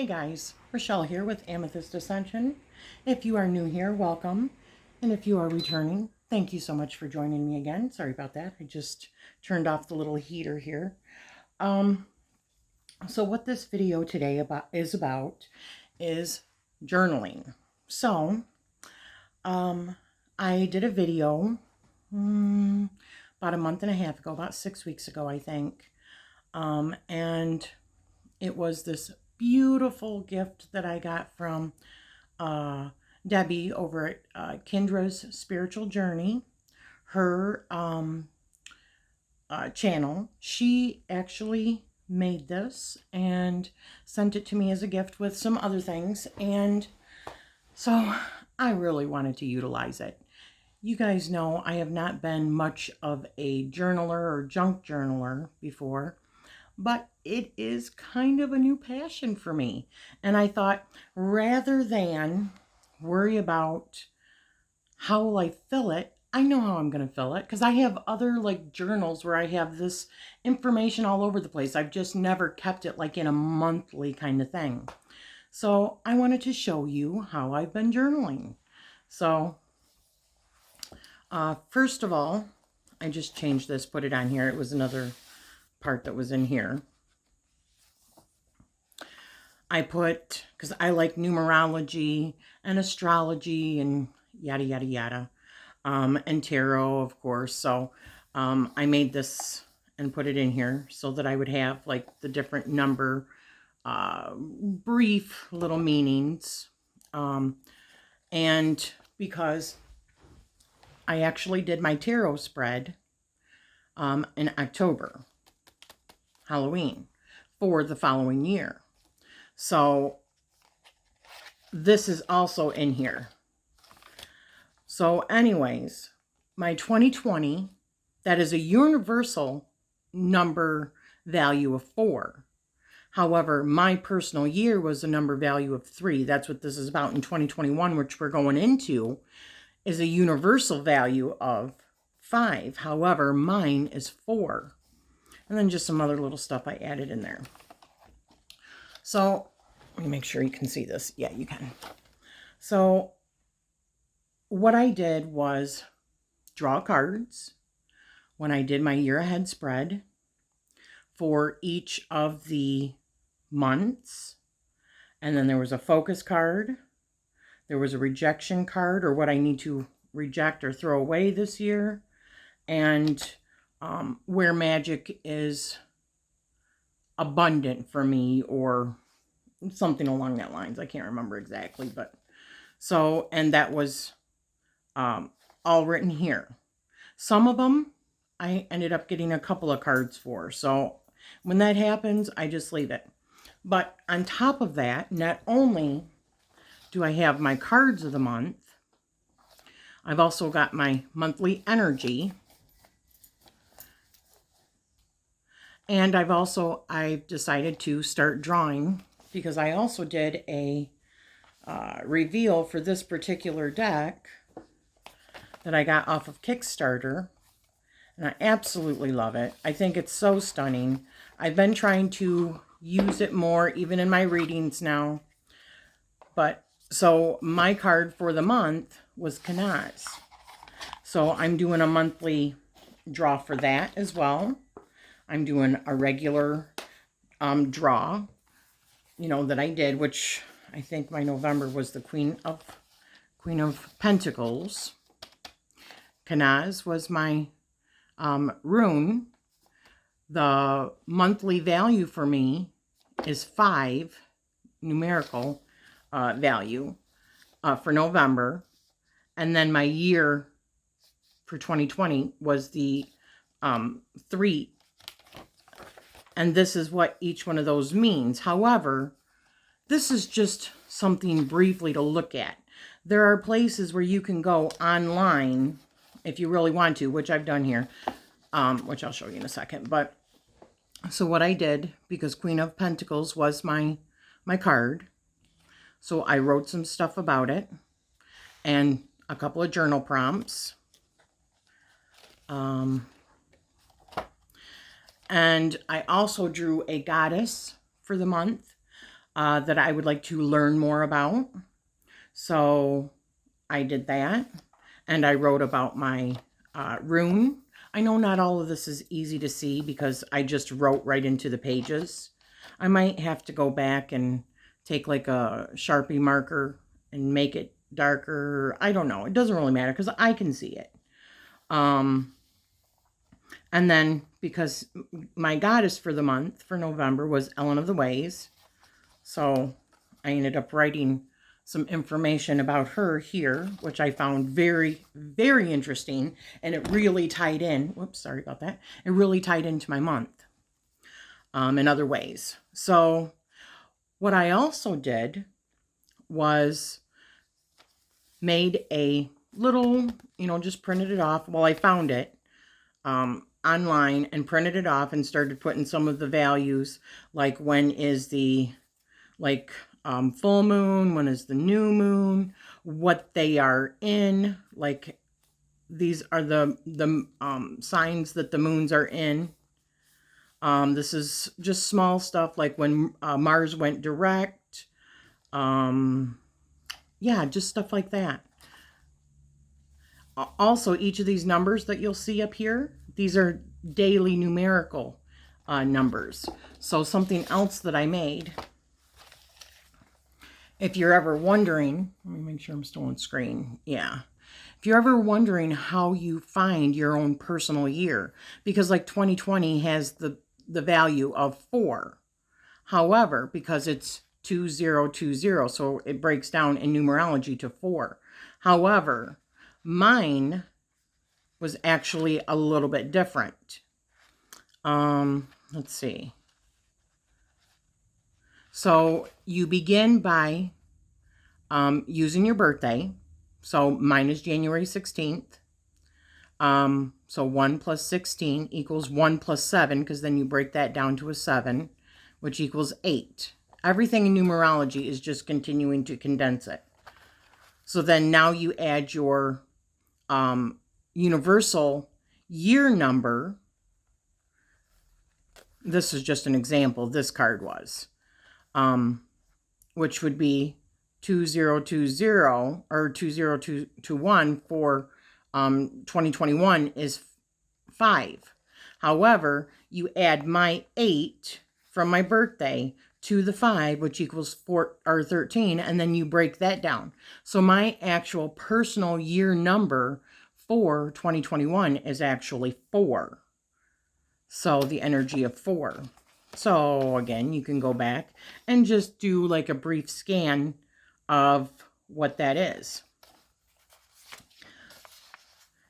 Hey guys, Rachele here with Amethyst Ascension. If you are new here, welcome. And if you are returning, thank you so much for joining me again. Sorry about that. I just turned off the little heater here. So what this video today is journaling. So, I did a video about a month and a half ago, about 6 weeks ago, I think. And it was this beautiful gift that I got from Debbie over at Kindra's Spiritual Journey, her channel. She actually made this and sent it to me as a gift with some other things, and so I really wanted to utilize it. You guys know I have not been much of a journaler or junk journaler before, but it is kind of a new passion for me. And I thought, rather than worry about how will I fill it, I know how I'm going to fill it, because I have other like journals where I have this information all over the place. I've just never kept it like in a monthly kind of thing. So I wanted to show you how I've been journaling. So first of all, I just changed this, put it on here. It was another part that was in here. I put, because I like numerology and astrology and yada, yada, yada. And tarot, of course. So I made this and put it in here so that I would have like the different number, brief little meanings. And because I actually did my tarot spread in October, Halloween, for the following year. So this is also in here. So anyways, my 2020, that is a universal number value of 4. However, my personal year was a number value of 3. That's what this is about. In 2021, which we're going into, is a universal value of 5. However, mine is 4. And then just some other little stuff I added in there. So let me make sure you can see this. Yeah, you can. So what I did was draw cards when I did my year ahead spread for each of the months. And then there was a focus card. There was a rejection card, or what I need to reject or throw away this year. And where magic is abundant for me, or something along that lines. I can't remember exactly, but so, and that was all written here. Some of them I ended up getting a couple of cards for. So when that happens, I just leave it. But on top of that, not only do I have my cards of the month, I've also got my monthly energy. And I've decided to start drawing, because I also did a reveal for this particular deck that I got off of Kickstarter, and I absolutely love it. I think it's so stunning. I've been trying to use it more, even in my readings now. But, so my card for the month was Kindra. So I'm doing a monthly draw for that as well. I'm doing a regular draw, that I did, which I think my November was the Queen of Pentacles. Kindra was my rune. The monthly value for me is 5, numerical value for November. And then my year for 2020 was the 3. And this is what each one of those means. However, this is just something briefly to look at. There are places where you can go online if you really want to, which I've done here, which I'll show you in a second. But so what I did, because Queen of Pentacles was my card, so I wrote some stuff about it and a couple of journal prompts. And I also drew a goddess for the month. that I would like to learn more about. So I did that, and I wrote about my rune. I know not all of this is easy to see because I just wrote right into the pages. I might have to go back and take like a Sharpie marker and make it darker. I don't know. It doesn't really matter because I can see it. And then because my goddess for the month for November was Ellen of the Ways, so I ended up writing some information about her here, which I found very, very interesting. And it really tied in. Whoops, sorry about that. It really tied into my month in other ways. So what I also did was made a little, just printed it off. Well, I found it online and printed it off and started putting some of the values, like when is the, full moon, when is the new moon, what they are in, like these are the signs that the moons are in. This is just small stuff like when Mars went direct. Yeah, just stuff like that. Also, each of these numbers that you'll see up here, these are daily numerical numbers. So something else that I made, if you're ever wondering, let me make sure I'm still on screen. Yeah. If you're ever wondering how you find your own personal year, because like 2020 has the value of 4. However, because it's 2020, so it breaks down in numerology to 4. However, mine was actually a little bit different. Let's see. So you begin by using your birthday. So mine is January 16th. So 1 plus 16 equals 1 plus 7, because then you break that down to a 7, which equals 8. Everything in numerology is just continuing to condense it. So then now you add your universal year number. This is just an example. This card was, which would be 2020 or 2021 for 2021 is 5. However, you add my 8 from my birthday to the 5, which equals 4 or 13, and then you break that down. So my actual personal year number for 2021 is actually 4. So the energy of 4. So again, you can go back and just do like a brief scan of what that is.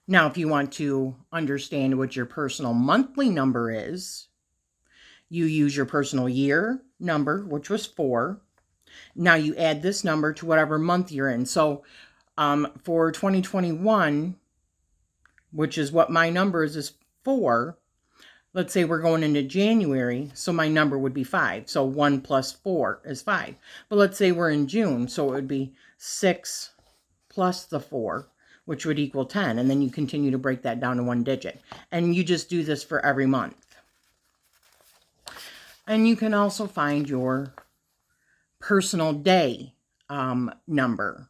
Now, if you want to understand what your personal monthly number is, you use your personal year number, which was 4. Now you add this number to whatever month you're in. So for 2021, which is what my number is 4. Let's say we're going into January, so my number would be 5. So 1 plus 4 is 5. But let's say we're in June, so it would be 6 plus the 4, which would equal 10. And then you continue to break that down to 1 digit. And you just do this for every month. And you can also find your personal day number.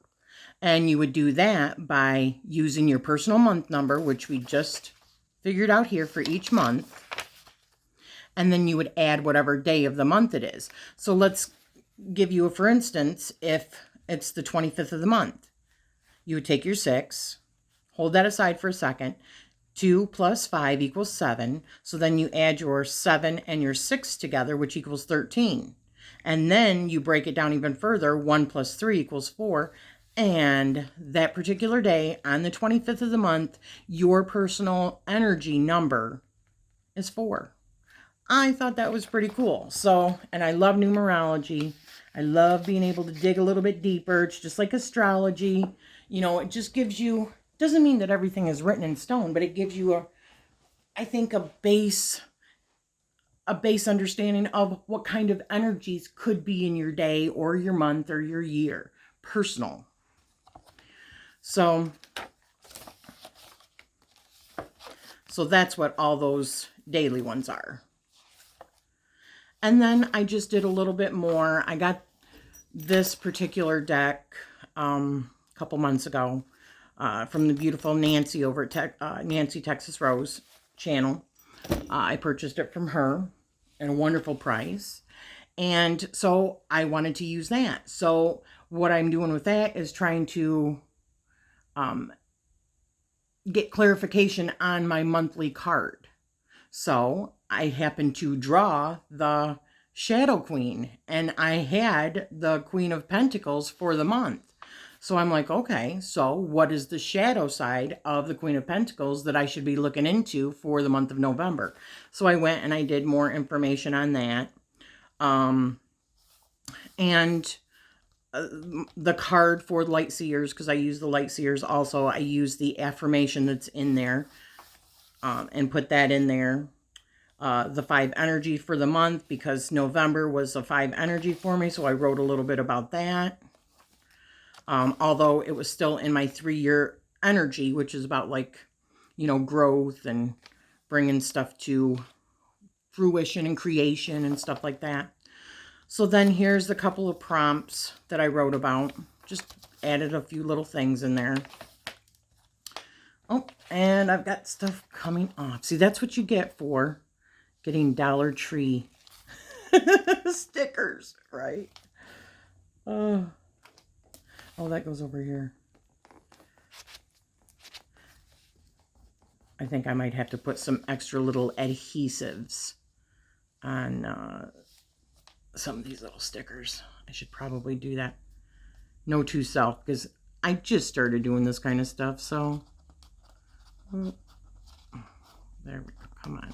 And you would do that by using your personal month number, which we just figured out here for each month. And then you would add whatever day of the month it is. So let's give you a for instance, if it's the 25th of the month, you would take your 6, hold that aside for a second. 2 plus 5 equals 7. So then you add your 7 and your 6 together, which equals 13. And then you break it down even further. 1 plus 3 equals 4. And that particular day, on the 25th of the month, your personal energy number is 4. I thought that was pretty cool. So, and I love numerology. I love being able to dig a little bit deeper. It's just like astrology. It just gives you, doesn't mean that everything is written in stone, but it gives you I think a base understanding of what kind of energies could be in your day or your month or your year. Personal. So that's what all those daily ones are. And then I just did a little bit more. I got this particular deck a couple months ago from the beautiful Nancy over at Nancy Texas Rose channel. I purchased it from her at a wonderful price. And so I wanted to use that. So what I'm doing with that is trying to get clarification on my monthly card. So I happened to draw the Shadow Queen, and I had the Queen of Pentacles for the month. So I'm like, okay, so what is the shadow side of the Queen of Pentacles that I should be looking into for the month of November? So I went and I did more information on that. And the card for Light Seers, because I use the Light Seers also, I use the affirmation that's in there and put that in there. The 5 energy for the month, because November was a 5 energy for me, so I wrote a little bit about that. Although it was still in my 3-year energy, which is about like, you know, growth and bringing stuff to fruition and creation and stuff like that. So then here's a couple of prompts that I wrote about. Just added a few little things in there. Oh, and I've got stuff coming off. See, that's what you get for getting Dollar Tree stickers, right? Oh, that goes over here. I think I might have to put some extra little adhesives on some of these little stickers. I should probably do that. Note to self, because I just started doing this kind of stuff, so there we go. Come on.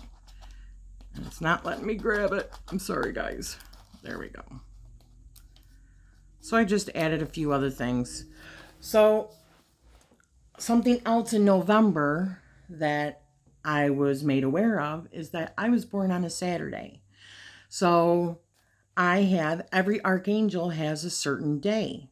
And it's not letting me grab it. I'm sorry, guys. There we go. So I just added a few other things. So something else in November that I was made aware of is that I was born on a Saturday. So I have, every archangel has a certain day.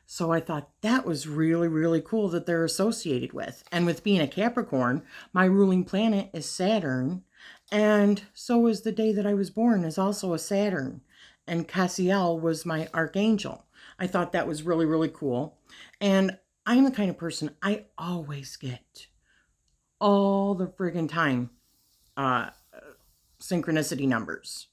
So I thought that was really, really cool that they're associated with. And with being a Capricorn, my ruling planet is Saturn. And so is the day that I was born is also a Saturn. And Cassiel was my archangel. I thought that was really, really cool. And I'm the kind of person, I always get all the friggin' time synchronicity numbers.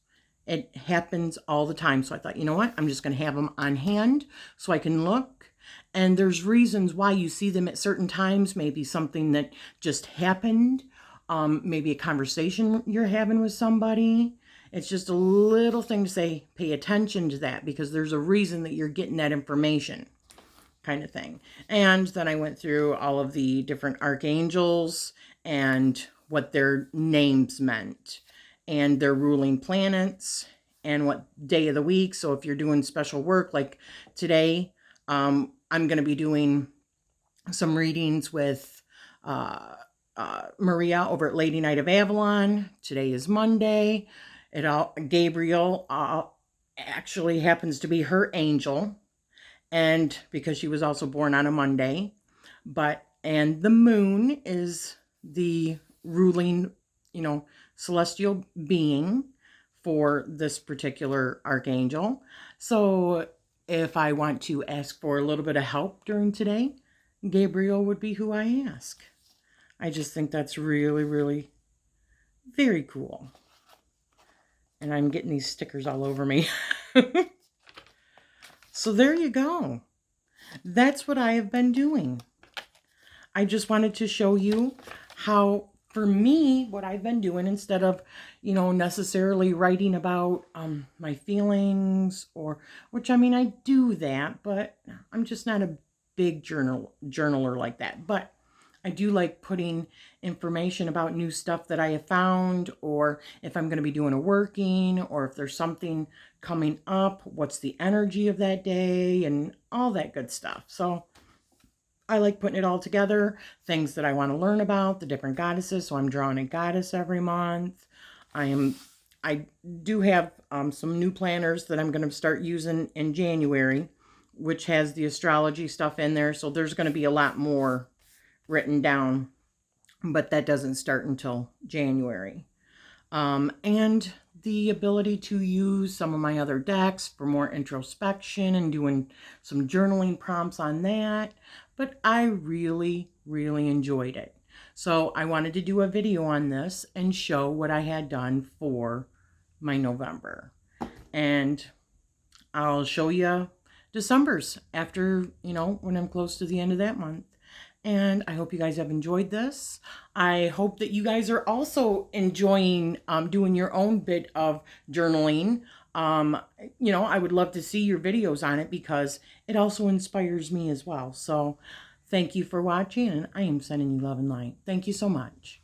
It happens all the time. So I thought, you know what? I'm just going to have them on hand so I can look. And there's reasons why you see them at certain times. Maybe something that just happened. Maybe a conversation you're having with somebody. It's just a little thing to say, pay attention to that because there's a reason that you're getting that information kind of thing. And then I went through all of the different archangels and what their names meant and their ruling planets and what day of the week. So if you're doing special work like today, I'm going to be doing some readings with Maria over at Lady Knight of Avalon. Today is Monday. Gabriel actually happens to be her angel, and because she was also born on a Monday. And the moon is the ruling, celestial being for this particular archangel. So if I want to ask for a little bit of help during today, Gabriel would be who I ask. I just think that's really, really very cool. And I'm getting these stickers all over me. So there you go. That's what I have been doing. I just wanted to show you how, for me, what I've been doing instead of, necessarily writing about my feelings which I do that, but I'm just not a big journaler like that. But I do like putting information about new stuff that I have found, or if I'm going to be doing a working, or if there's something coming up, what's the energy of that day, and all that good stuff. So I like putting it all together, things that I want to learn about, the different goddesses. So I'm drawing a goddess every month. I do have some new planners that I'm going to start using in January, which has the astrology stuff in there. So there's going to be a lot more written down, but that doesn't start until January. And the ability to use some of my other decks for more introspection and doing some journaling prompts on that. But I really, really enjoyed it. So I wanted to do a video on this and show what I had done for my November. And I'll show you December's after, when I'm close to the end of that month. And I hope you guys have enjoyed this. I hope that you guys are also enjoying doing your own bit of journaling. I would love to see your videos on it because it also inspires me as well. So thank you for watching, and I am sending you love and light. Thank you so much.